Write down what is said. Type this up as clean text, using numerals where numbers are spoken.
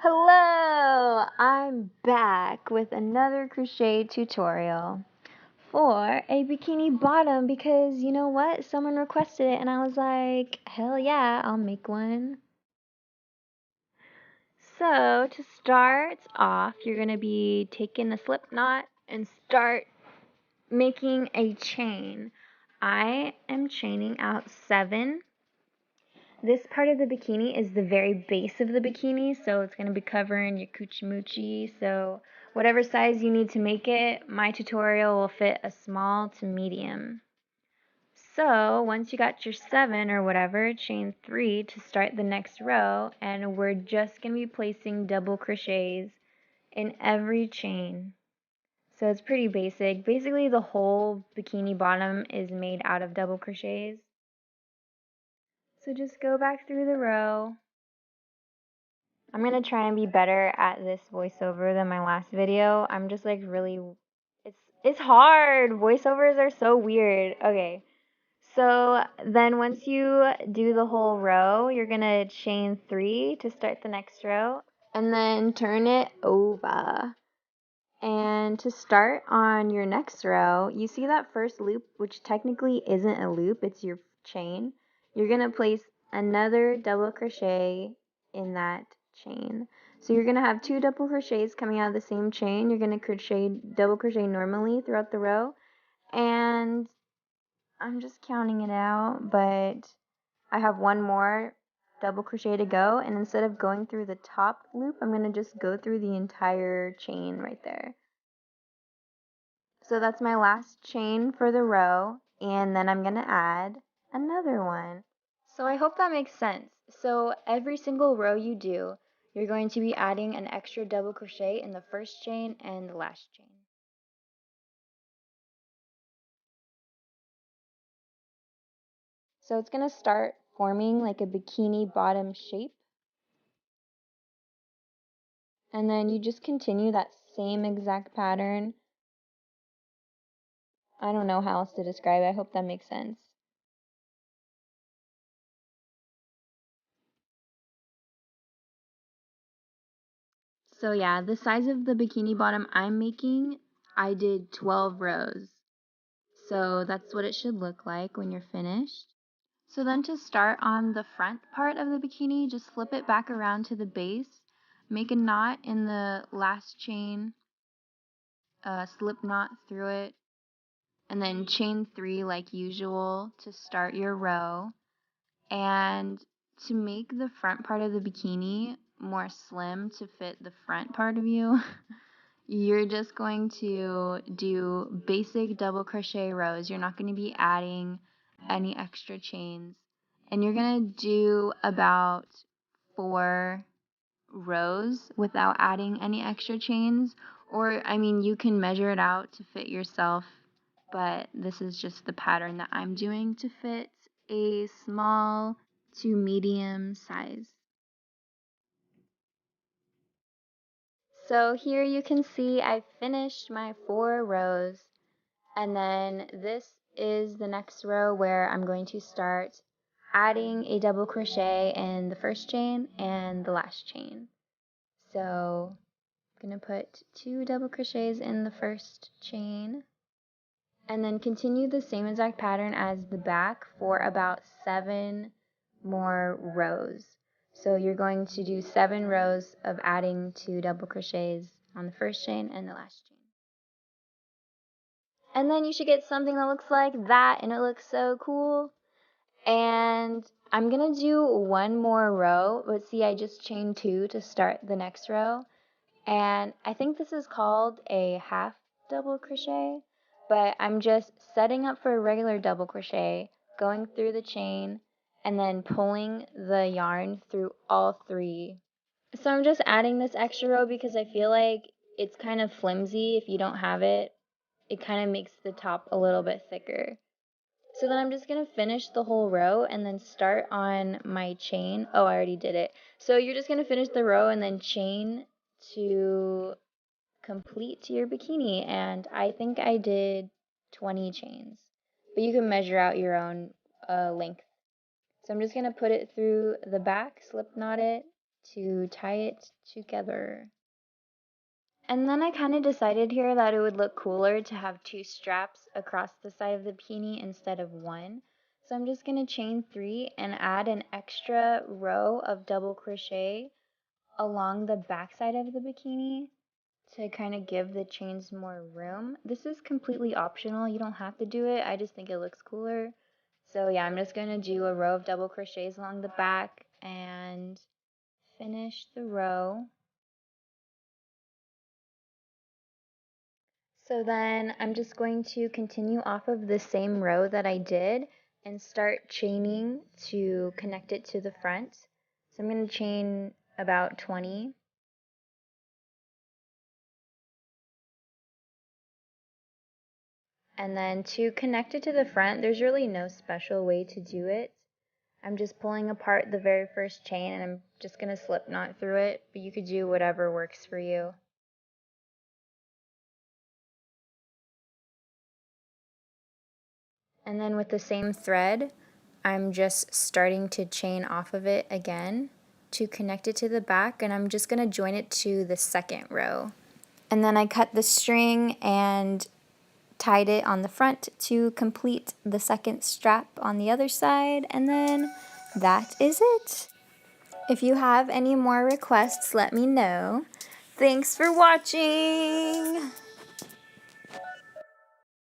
Hello! I'm back with another crochet tutorial for a bikini bottom because you know what? Someone requested it and I was like, hell yeah, I'll make one. So to start off, you're going to be taking a slip knot and start making a chain. I am chaining out 7. This part of the bikini is the very base of the bikini, so it's going to be covering your coochie moochie. So whatever size you need to make it, my tutorial will fit a small to medium. So once you got your 7 or whatever, chain 3 to start the next row, and we're just going to be placing double crochets in every chain. So it's pretty basic. Basically the whole bikini bottom is made out of double crochets. So just go back through the row. I'm gonna try and be better at this voiceover than my last video. I'm just like really, it's hard. Voiceovers are so weird. Okay, so then once you do the whole row, you're gonna chain 3 to start the next row, and then turn it over. And to start on your next row, you see that first loop, which technically isn't a loop, it's your chain. You're gonna place another double crochet in that chain. So you're gonna have 2 double crochets coming out of the same chain. You're gonna double crochet normally throughout the row, and I'm just counting it out, but I have 1 more double crochet to go, and instead of going through the top loop, I'm gonna just go through the entire chain right there. So that's my last chain for the row, and then I'm gonna add another one. So I hope that makes sense. So every single row you do, you're going to be adding an extra double crochet in the first chain and the last chain. So it's gonna start forming like a bikini bottom shape. And then you just continue that same exact pattern. I don't know how else to describe it. I hope that makes sense. So yeah, the size of the bikini bottom I'm making, I did 12 rows. So that's what it should look like when you're finished. So then to start on the front part of the bikini, just flip it back around to the base, make a knot in the last chain, slip knot through it, and then chain 3 like usual to start your row. And to make the front part of the bikini more slim to fit the front part of you, you're just going to do basic double crochet rows. You're not going to be adding any extra chains. And you're going to do about 4 rows without adding any extra chains. Or, I mean, you can measure it out to fit yourself, but this is just the pattern that I'm doing to fit a small to medium size. So here you can see I finished my 4 rows, and then this is the next row where I'm going to start adding a double crochet in the first chain and the last chain. So I'm going to put 2 double crochets in the first chain, and then continue the same exact pattern as the back for about 7 more rows. So you're going to do 7 rows of adding 2 double crochets on the first chain and the last chain. And then you should get something that looks like that, and it looks so cool. And I'm gonna do 1 more row, but see, I just chained 2 to start the next row. And I think this is called a half double crochet, but I'm just setting up for a regular double crochet, going through the chain, and then pulling the yarn through all 3. So I'm just adding this extra row because I feel like it's kind of flimsy if you don't have it. It kind of makes the top a little bit thicker. So then I'm just going to finish the whole row and then start on my chain. Oh, I already did it. So you're just going to finish the row and then chain to complete your bikini. And I think I did 20 chains, but you can measure out your own length. So I'm just going to put it through the back, slip knot it, to tie it together. And then I kind of decided here that it would look cooler to have 2 straps across the side of the bikini instead of 1. So I'm just going to chain 3 and add an extra row of double crochet along the back side of the bikini to kind of give the chains more room. This is completely optional. You don't have to do it. I just think it looks cooler. So yeah, I'm just going to do a row of double crochets along the back and finish the row. So then I'm just going to continue off of the same row that I did and start chaining to connect it to the front. So I'm going to chain about 20. And then to connect it to the front, there's really no special way to do it. I'm just pulling apart the very first chain and I'm just going to slip knot through it, but you could do whatever works for you. And then with the same thread, I'm just starting to chain off of it again to connect it to the back, and I'm just going to join it to the second row. And then I cut the string and tied it on the front to complete the second strap on the other side, and then that is it. If you have any more requests, let me know. Thanks for watching!